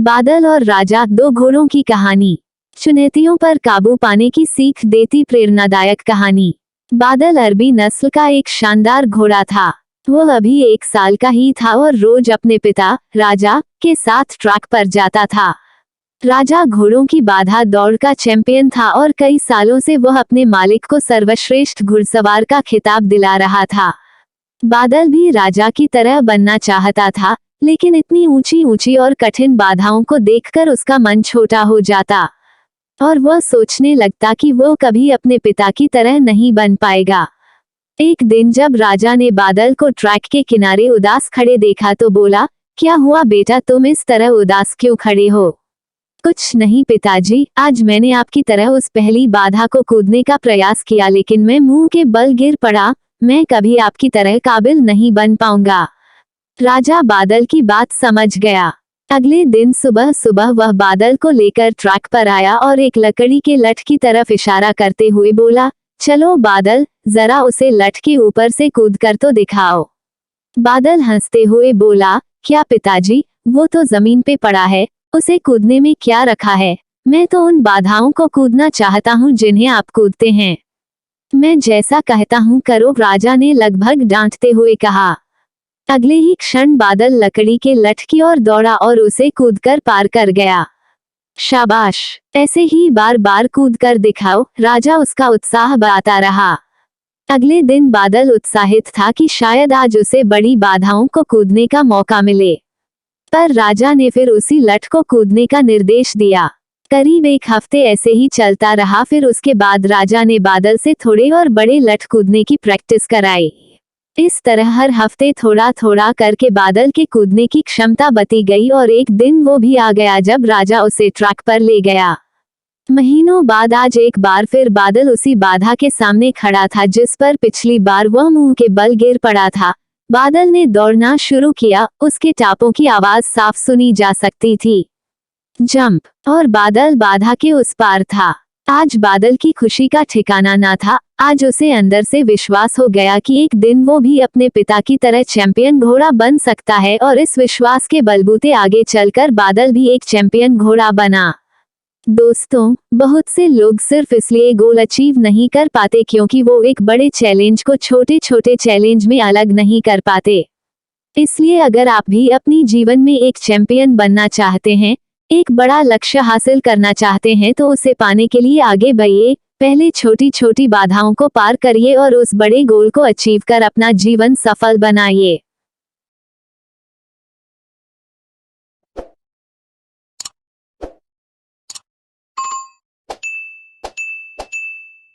बादल और राजा, दो घोड़ों की कहानी। चुनौतियों पर काबू पाने की सीख देती प्रेरणादायक कहानी। बादल अरबी नस्ल का एक शानदार घोड़ा था। वो अभी 1 साल का ही था और रोज अपने पिता राजा के साथ ट्रैक पर जाता था। राजा घोड़ों की बाधा दौड़ का चैंपियन था और कई सालों से वह अपने मालिक को सर्वश्रेष्ठ घुड़सवार का खिताब दिला रहा था। बादल भी राजा की तरह बनना चाहता था, लेकिन इतनी ऊंची ऊंची और कठिन बाधाओं को देखकर उसका मन छोटा हो जाता और वह सोचने लगता कि वो कभी अपने पिता की तरह नहीं बन पाएगा। एक दिन जब राजा ने बादल को ट्रैक के किनारे उदास खड़े देखा तो बोला, क्या हुआ बेटा, तुम इस तरह उदास क्यों खड़े हो? कुछ नहीं पिताजी, आज मैंने आपकी तरह उस पहली बाधा को कूदने का प्रयास किया, लेकिन मैं मुंह के बल गिर पड़ा। मैं कभी आपकी तरह काबिल नहीं बन पाऊंगा। राजा बादल की बात समझ गया। अगले दिन सुबह सुबह वह बादल को लेकर ट्रैक पर आया और एक लकड़ी के लठ की तरफ इशारा करते हुए बोला, चलो बादल, जरा उसे लठ के ऊपर से कूद कर तो दिखाओ। बादल हंसते हुए बोला, क्या पिताजी, वो तो जमीन पे पड़ा है, उसे कूदने में क्या रखा है? मैं तो उन बाधाओं को कूदना चाहता हूँ जिन्हें आप कूदते हैं। मैं जैसा कहता हूँ करो, राजा ने लगभग डांटते हुए कहा। अगले ही क्षण बादल लकड़ी के लठ की ओर दौड़ा और उसे कूदकर पार कर गया। शाबाश, ऐसे ही बार बार कूद कर दिखाओ, राजा उसका उत्साह बढ़ाता रहा। अगले दिन बादल उत्साहित था कि शायद आज उसे बड़ी बाधाओं को कूदने का मौका मिले, पर राजा ने फिर उसी लठ को कूदने का निर्देश दिया। करीब 1 हफ्ते ऐसे ही चलता रहा। फिर उसके बाद राजा ने बादल से थोड़े और बड़े लठ कूदने की प्रैक्टिस कराई। इस तरह हर हफ्ते थोड़ा थोड़ा करके बादल के कूदने की क्षमता बढ़ती गई और एक दिन वो भी आ गया जब राजा उसे ट्रैक पर ले गया। महीनों बाद आज एक बार फिर बादल उसी बाधा के सामने खड़ा था जिस पर पिछली बार वह मुंह के बल गिर पड़ा था। बादल ने दौड़ना शुरू किया, उसके टापों की आवाज साफ सुनी जा सकती थी। जंप, और बादल बाधा के उस पार था। आज बादल की खुशी का ठिकाना ना था। आज उसे अंदर से विश्वास हो गया कि एक दिन वो भी अपने पिता की तरह चैंपियन घोड़ा बन सकता है और इस विश्वास के बलबूते आगे चलकर बादल भी एक चैंपियन घोड़ा बना। दोस्तों, बहुत से लोग सिर्फ इसलिए गोल अचीव नहीं कर पाते क्योंकि वो एक बड़े चैलेंज को छोटे छोटे चैलेंज में अलग नहीं कर पाते। इसलिए अगर आप भी अपनी जीवन में एक चैंपियन बनना चाहते हैं, एक बड़ा लक्ष्य हासिल करना चाहते हैं, तो उसे पाने के लिए आगे बढ़िए। पहले छोटी छोटी बाधाओं को पार करिए और उस बड़े गोल को अचीव कर अपना जीवन सफल बनाइए।